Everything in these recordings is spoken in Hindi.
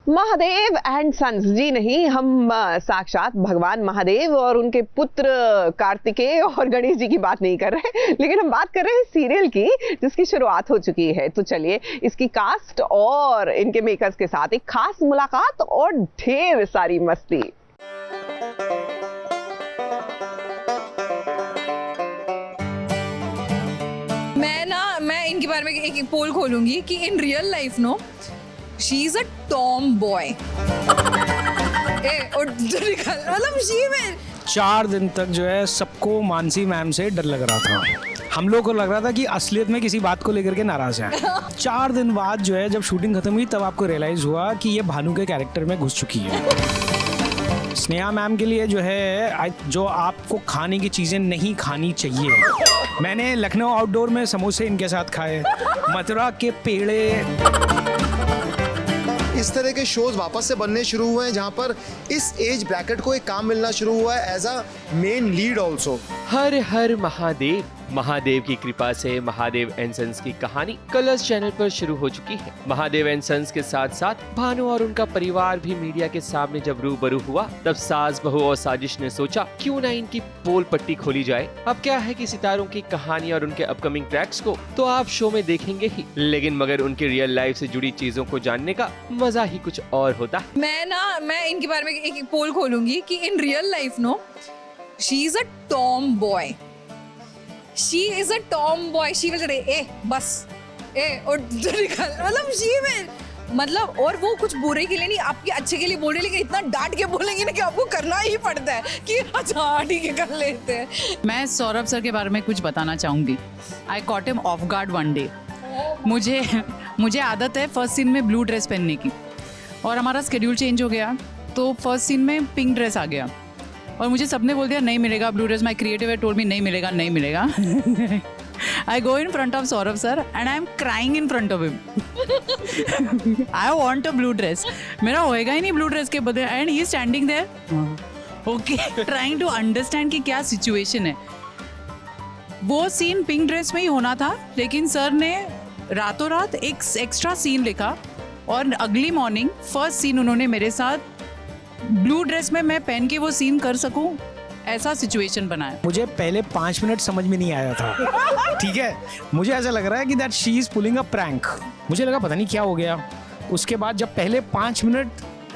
महादेव एंड सन्स, जी नहीं, हम साक्षात भगवान महादेव और उनके पुत्र कार्तिकेय और गणेश जी की बात नहीं कर रहे, लेकिन हम बात कर रहे हैं सीरियल की जिसकी शुरुआत हो चुकी है। तो चलिए इसकी कास्ट और इनके मेकर्स के साथ एक खास मुलाकात और ढेर सारी मस्ती। मैं इनके बारे में एक पोल खोलूंगी कि in real life no she is a tomboy. मतलब शी में 4 दिन तक जो है सबको मानसी मैम से डर लग रहा था। हम लोग को लग रहा था कि असलियत में किसी बात को लेकर के नाराज है। 4 दिन बाद जो है जब शूटिंग खत्म हुई तब आपको रियलाइज हुआ कि ये भानु के कैरेक्टर में घुस चुकी है। स्नेहा मैम के लिए जो है जो आपको खाने की चीज़ें नहीं खानी चाहिए। मैंने लखनऊ आउटडोर में समोसे इनके साथ खाए, मथुरा के पेड़े। इस तरह के शोज वापस से बनने शुरू हुए हैं जहां पर इस एज ब्रैकेट को एक काम मिलना शुरू हुआ है as a main lead also. हर हर महादेव। महादेव की कृपा से महादेव एंड सन्स की कहानी कलर्स चैनल पर शुरू हो चुकी है। महादेव एंड सन्स के साथ साथ भानु और उनका परिवार भी मीडिया के सामने जब रूबरू हुआ तब सास बहू और साजिश ने सोचा क्यों ना इनकी पोल पट्टी खोली जाए। अब क्या है कि सितारों की कहानी और उनके अपकमिंग ट्रैक्स को तो आप शो में देखेंगे ही, लेकिन मगर उनकी रियल लाइफ से जुड़ी चीजों को जानने का मजा ही कुछ और होता है। मैं इनके बारे में एक पोल खोलूंगी कि in real life no she is a tomboy. She is a tomboy. She will a bus a और मतलब शी में मतलब, और वो कुछ बुरे के लिए नहीं आपके अच्छे के लिए बोल रहे, लेकिन इतना डांट के बोलेंगे ना कि आपको करना ही पड़ता है कि अच्छा ठीक है कर लेते हैं। मैं सौरभ सर के बारे में कुछ बताना चाहूँगी। I caught him off guard one day. मुझे आदत है फर्स्ट सीन में ब्लू ड्रेस पहनने की, और हमारा शेड्यूल चेंज हो गया तो फर्स्ट सीन में पिंक ड्रेस आ गया और मुझे सबने बोल दिया नहीं मिलेगा blue dress. My creative told me नहीं मिलेगा नहीं मिलेगा। I go in front of Saurabh sir and I am crying in front of him. I want a blue dress. मेरा होएगा ही नहीं ब्लू ड्रेस के बदले, and he standing there okay trying to understand कि क्या सिचुएशन है। वो सीन पिंक ड्रेस में ही होना था, लेकिन सर ने रातों रात एक एक्स्ट्रा सीन लिखा और अगली मॉर्निंग फर्स्ट सीन उन्होंने मेरे साथ ब्लू ड्रेस में मैं पहन के वो सीन कर सकूं, ऐसा सिचुएशन बनाया। मुझे पहले 5 मिनट समझ में नहीं आया था, ठीक है। मुझे ऐसा लग रहा है कि that she is pulling a prank. मुझे लगा पता नहीं क्या हो गया। उसके बाद जब पहले 5 मिनट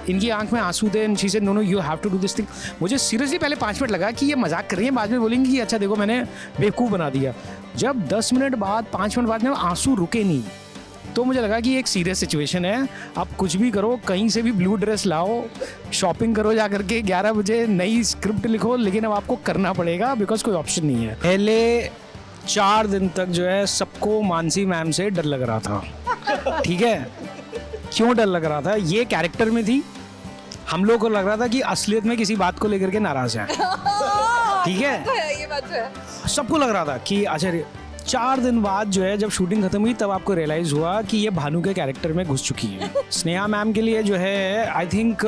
इनकी आंख में आंसू थे, she said no no you have to do this thing. मुझे सीरियसली पहले 5 मिनट लगा कि ये मजाक कर रही है, बाद में बोलेंगे कि अच्छा देखो मैंने बेवकूफ़ बना दिया। जब 10 मिनट बाद 5 मिनट बाद में आंसू रुके नहीं तो मुझे लगा कि एक सीरियस सिचुएशन है। आप कुछ भी करो, कहीं से भी ब्लू ड्रेस लाओ, शॉपिंग करो जा करके, 11 बजे नई स्क्रिप्ट लिखो, लेकिन अब आपको करना पड़ेगा बिकॉज कोई ऑप्शन नहीं है। पहले 4 दिन तक जो है सबको मानसी मैम से डर लग रहा था, ठीक है। क्यों डर लग रहा था? ये कैरेक्टर में थी। हम लोग को लग रहा था कि असलियत में किसी बात को लेकर के नाराज है, ठीक है। ये बात है। सबको लग रहा था कि अच्छा 4 दिन बाद जो है जब शूटिंग खत्म हुई तब आपको रियलाइज हुआ कि ये भानु के कैरेक्टर में घुस चुकी है। स्नेहा मैम के लिए जो है I think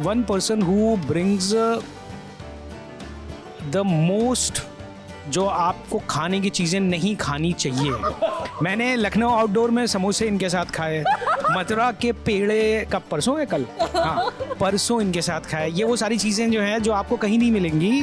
one person who brings the most, जो आपको खाने की चीज़ें नहीं खानी चाहिए। मैंने लखनऊ आउटडोर में समोसे इनके साथ खाए, मथुरा के पेड़े का परसों है कल, हाँ परसों इनके साथ खाए। ये वो सारी चीज़ें जो हैं जो आपको कहीं नहीं मिलेंगी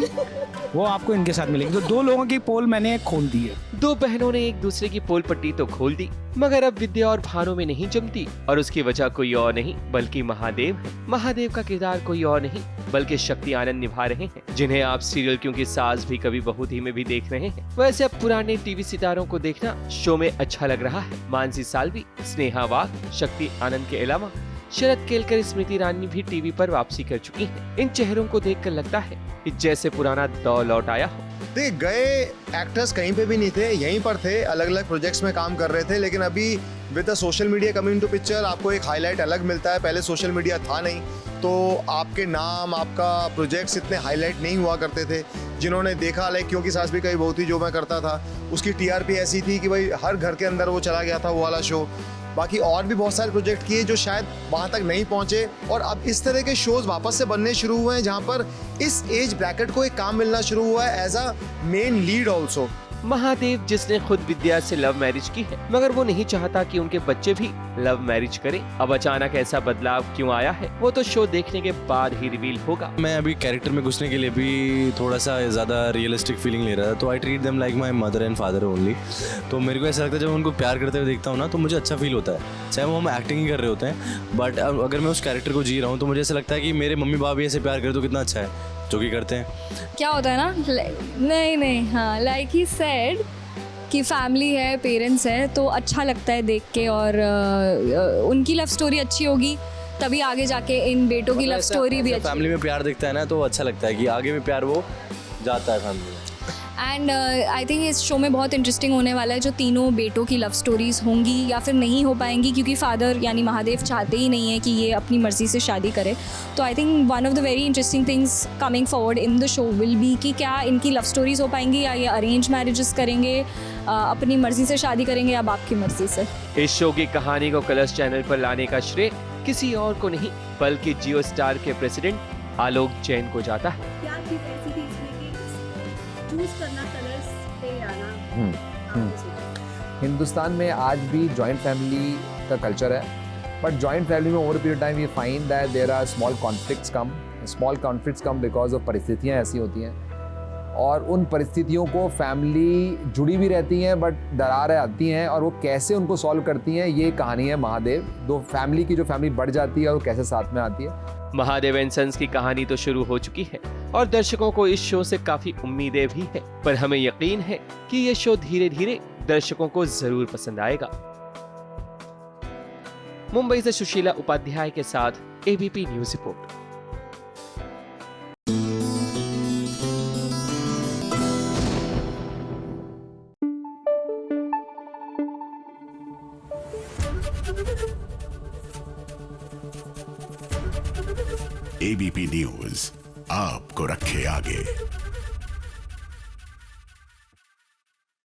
वो आपको इनके साथ मिलेंगी। तो 2 लोगों की पोल मैंने खोल दी है। 2 बहनों ने एक दूसरे की पोल पट्टी तो खोल दी, मगर अब विद्या और भानु में नहीं जमती, और उसकी वजह कोई और नहीं बल्कि महादेव है। महादेव का किरदार कोई और नहीं बल्कि शक्ति आनंद निभा रहे हैं, जिन्हें आप सीरियल क्यों की सास भी कभी बहू थी में भी देख रहे हैं। वैसे अब पुराने टीवी सितारों को देखना शो में अच्छा लग रहा है। मानसी साल्वी, स्नेहा वाघ, शक्ति आनंद के अलावा शरद केलकर, स्मृति ईरानी भी टीवी पर वापसी कर चुकी हैं। इन चेहरों को देखकर लगता है कि जैसे पुराना दौर लौट आया हो। देख गए एक्टर्स कहीं पे भी नहीं थे, यहीं पर थे, अलग अलग प्रोजेक्ट्स में काम कर रहे थे, लेकिन अभी with the social media coming to picture आपको एक हाईलाइट अलग मिलता है। पहले सोशल मीडिया था नहीं तो आपके नाम, आपका प्रोजेक्ट्स इतने हाईलाइट नहीं हुआ करते थे। जिन्होंने देखा लाइक क्योंकि सास भी कहीं बहुत ही जो मैं करता था, उसकी टीआरपी ऐसी थी कि भाई हर घर के अंदर वो चला गया था वो वाला शो। बाकी और भी बहुत सारे प्रोजेक्ट किए जो शायद वहाँ तक नहीं पहुँचे, और अब इस तरह के शोज वापस से बनने शुरू हुए हैं जहाँ पर इस एज ब्रैकेट को एक काम मिलना शुरू हुआ है as a main lead also. Mahadev जिसने खुद विद्या से लव मैरिज की है, मगर वो नहीं चाहता कि उनके बच्चे भी लव मैरिज करें। अब अचानक ऐसा बदलाव क्यों आया है, वो तो शो देखने के बाद ही रिवील होगा। मैं अभी कैरेक्टर में घुसने के लिए भी थोड़ा सा ज़्यादा रियलिस्टिक फीलिंग ले रहा था, तो I treat them like my mother and father only. तो मेरे को ऐसा लगता है जब उनको प्यार करते हुए देखता हूँ ना, तो मुझे अच्छा फील होता है, चाहे वो हम एक्टिंग ही कर रहे होते हैं, बट अगर मैं उस कैरेक्टर को जी रहा हूँ तो मुझे ऐसा लगता है कि मेरे मम्मी पापा भी ऐसे प्यार करें तो कितना अच्छा है, जो कि करते हैं। क्या होता है ना, नहीं हाँ, लाइक ही सेड कि फैमिली है, पेरेंट्स है, तो अच्छा लगता है देख के, और उनकी लव स्टोरी अच्छी होगी तभी आगे जाके इन बेटों की लव स्टोरी भी अच्छी। फैमिली में प्यार दिखता है ना, तो अच्छा लगता है कि आगे भी प्यार वो जाता है फैमिली में। एंड आई थिंक इस शो में बहुत इंटरेस्टिंग होने वाला है, जो तीनों बेटों की लव स्टोरीज होंगी या फिर नहीं हो पाएंगी, क्योंकि फादर यानी महादेव चाहते ही नहीं है कि ये अपनी मर्जी से शादी करे। तो I think one of the very interesting things coming forward in the show will be कि क्या इनकी लव स्टोरीज हो पाएंगी, या ये अरेंज मैरिजेस करेंगे, अपनी मर्जी से शादी करेंगे या बाप की मर्जी से। इस शो की कहानी को कलर्स चैनल पर लाने का श्रेय किसी और को नहीं, बल्कि जियो स्टार के प्रेसिडेंट आलोक जैन को जाता है। क्या चीज ऐसी थी इसमें कि चूज करना कलर्स पे आना? हिंदुस्तान में आज भी जॉइंट फैमिली का कल्चर है, बट जॉइंट फैमिली में over period time we find that there are small conflicts come because of परिस्थितियाँ ऐसी होती हैं, और उन परिस्थितियों को फैमिली जुड़ी भी रहती हैं बट दरारें आती हैं, और वो कैसे उनको सॉल्व करती हैं, ये कहानी है महादेव। दो फैमिली की जो फैमिली बढ़ जाती है और वो कैसे साथ में आती है। महादेव एंड सन्स की कहानी तो शुरू हो चुकी है और दर्शकों को इस शो से काफी उम्मीदें भी है, पर हमें यकीन है कि ये शो धीरे धीरे दर्शकों को जरूर पसंद आएगा। मुंबई से सुशीला उपाध्याय के साथ ABP news report. ABP news आपको रखे आगे।